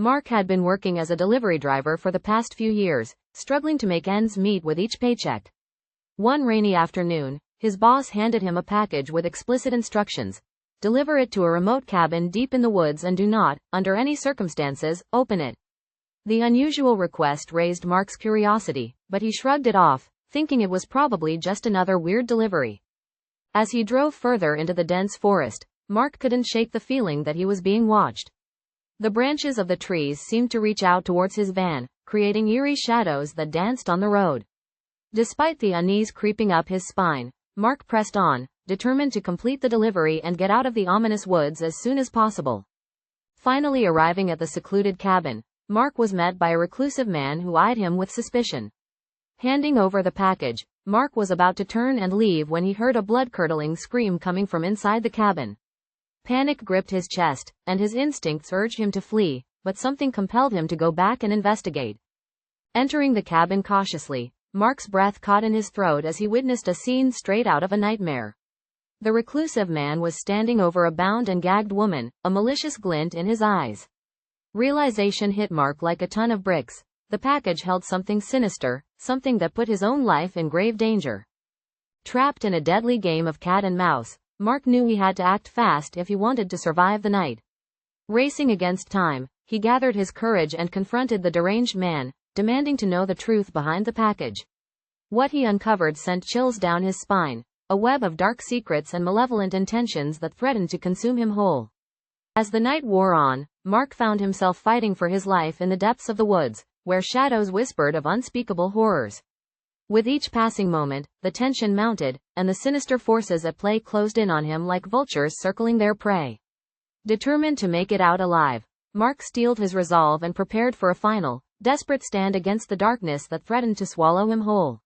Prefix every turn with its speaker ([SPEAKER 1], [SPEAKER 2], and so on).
[SPEAKER 1] Mark had been working as a delivery driver for the past few years, struggling to make ends meet with each paycheck. One rainy afternoon, his boss handed him a package with explicit instructions. Deliver it to a remote cabin deep in the woods and do not, under any circumstances, open it. The unusual request raised Mark's curiosity, but he shrugged it off, thinking it was probably just another weird delivery. As he drove further into the dense forest, Mark couldn't shake the feeling that he was being watched. The branches of the trees seemed to reach out towards his van, creating eerie shadows that danced on the road. Despite the unease creeping up his spine, Mark pressed on, determined to complete the delivery and get out of the ominous woods as soon as possible. Finally arriving at the secluded cabin, Mark was met by a reclusive man who eyed him with suspicion. Handing over the package, Mark was about to turn and leave when he heard a blood-curdling scream coming from inside the cabin. Panic gripped his chest, and his instincts urged him to flee, but something compelled him to go back and investigate. Entering the cabin cautiously, Mark's breath caught in his throat as he witnessed a scene straight out of a nightmare. The reclusive man was standing over a bound and gagged woman, a malicious glint in his eyes. Realization hit Mark like a ton of bricks. The package held something sinister, something that put his own life in grave danger. Trapped in a deadly game of cat and mouse, Mark knew he had to act fast if he wanted to survive the night. Racing against time, he gathered his courage and confronted the deranged man, demanding to know the truth behind the package. What he uncovered sent chills down his spine, a web of dark secrets and malevolent intentions that threatened to consume him whole. As the night wore on, Mark found himself fighting for his life in the depths of the woods, where shadows whispered of unspeakable horrors. With each passing moment, the tension mounted, and the sinister forces at play closed in on him like vultures circling their prey. Determined to make it out alive, Mark steeled his resolve and prepared for a final, desperate stand against the darkness that threatened to swallow him whole.